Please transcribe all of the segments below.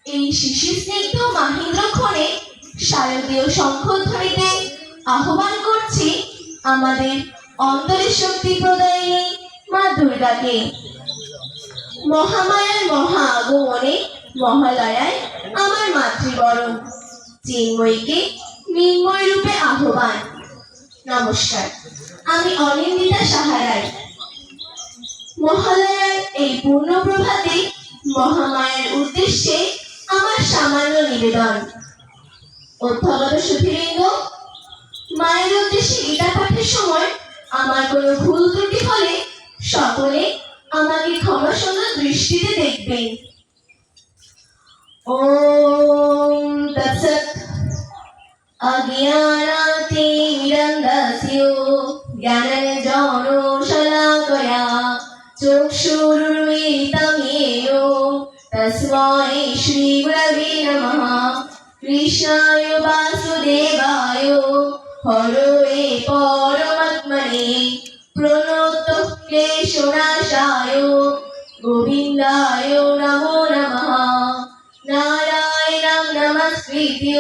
এই শিশিস্নিগ্ধ মাহেন্দ্রক্ষণে শারদীয় শঙ্খধ্বনিতে আহ্বান করছি আমাদের অন্তরের শক্তি প্রদায়িনী মা দুর্গাকে। মহামায়ার মহা আগমনে মহালয়ায় আমার মাতৃবরণ, চিন্ময়ীকে নির্ময় রূপে আহ্বান। নমস্কার, আমি অনিন্দিতা সাহারায়। মহালয়ার এই পূর্ণ প্রভাতে মহামায়ার উদ্দেশ্যে আমার সামান্য নিবেদন। অধ্যাগত সুধীবৃন্দ, মায়ের উদ্দেশ্যে গীতা পাঠের সময় আমার কোনো ভুল ত্রুটি হলে সকলে আমাকে ক্ষমাসুন্দর দৃষ্টিতে দেখবেন। ওম তৎসৎ। অজ্ঞানাতিমিরন্ধস্য জ্ঞানাঞ্জনো শলাকয়া চক্ষুरुन्मीलितं येन तस्मै श्रीगुरवे नमः। कृष्णाय वासुदेवाय हरये परमात्मने प्रणतः क्लेशनाशाय गोविन्दाय नमो नमः। नारायणं नमस्कृत्य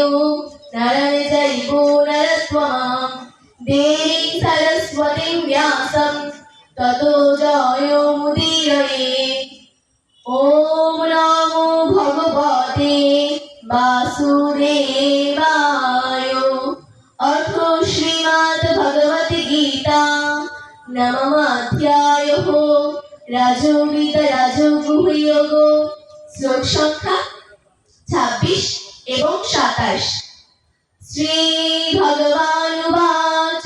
नरं चैव नरोत्तमं देवीं सरस्वतीं व्यासं ततो जयमुदीरयेत्। ॐ नमो भगवते वासुदेवाय। अथ श्रीमद्भगवद्गीता नवम अध्यायः राजोगीता राजगुह्ययोग श्लोक संख्या 26 एवं 27। श्री भगवानुवाच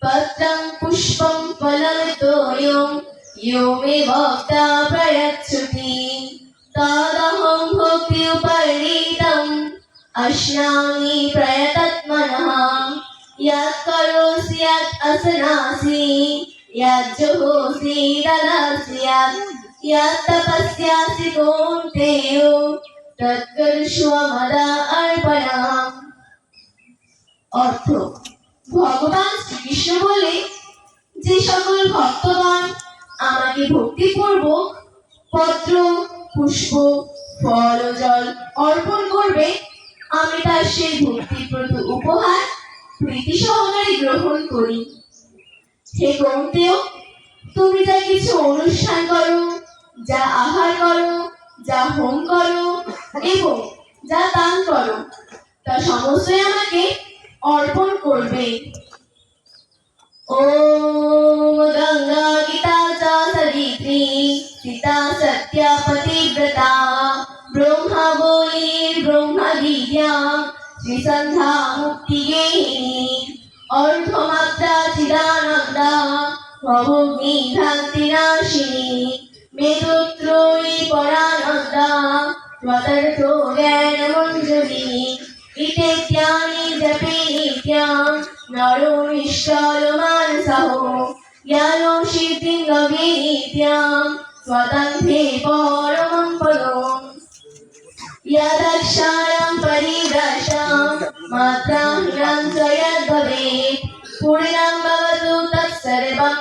पत्रं पुष्पं फलं तोयं यो मे भक्ता प्रयच्छति तदहं भक्त्युपरीतम् अश्नामि प्रयतात्मनः। यत् करोषि यत् असनासि यत् जुहोषि तदस्यात् यत् तपस्यासि कौन्तेय तत् कुरुष्व मदार्पणम्। अर्थ, ভগবান শ্রীকৃষ্ণ বলে, যে সকল ভক্তগণ আমাকে ভক্তিপূর্বক পত্র পুষ্প ফল ও জল অর্পণ করবে, আমি তার সেই ভক্তিপ্রদ উপহার প্রীতি সহকারে গ্রহণ করি। হে কৌন্তেয়, তুমি যা কিছু অনুষ্ঠান করো, যা আহার করো, যা হোম করো এবং যা দান করো, তা সমস্তই আমাকে অর্পণ করবে। ওম গঙ্গা গীতা চ সবিত্রী সীতা সত্যা পতিব্রতা ব্রহ্মা বলির ব্রহ্মা বিদ্যা শ্রীসন্ধ্যা মুক্তি গেহিনী অর্ধমাত্রা চিদানন্দা ভবগ্নি ভ্রান্তি নাশিনী মেরুত্রয়ী পরানন্দা ত্বতর্থ জ্ঞান মঞ্জুরি ইত্যেত্যানি জপে নিত্যং নরো নিষ্কল মানসঃ জ্ঞানো সিদ্ধিং লভে নিত্যং স্বতন্ত্রে পরমং পদम्। यदक्षरं परिदर्शं मात्राहीनं च यद्भवेत् पूर्णं भवतु तत्सर्वं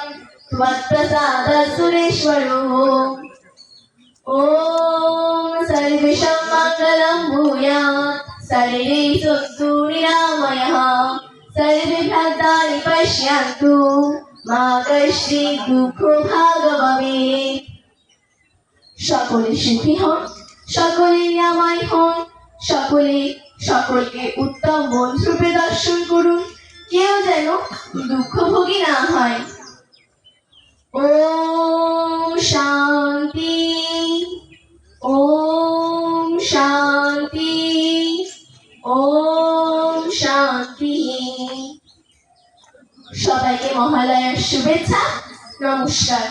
त्वत्प्रसादात् सुरेश्वरो। ॐ सर्वेषां मङ्गलं भूयात् सर्वे सन्तु निरामयः सर्वे भद्राणि पश्यन्तु मा कश्चित् दुःखभाग् भवेत्। সকলে সুখী হন, সকলে নিরাময় হন, সকলে সকলকে উত্তম বন্ধুরূপে দর্শন করুন, কেউ যেন দুঃখভোগী না হয়। ওম শান্তি, ওম শান্তি, ওম শান্তি। সবাইকে মহালয়ার শুভেচ্ছা, নমস্কার।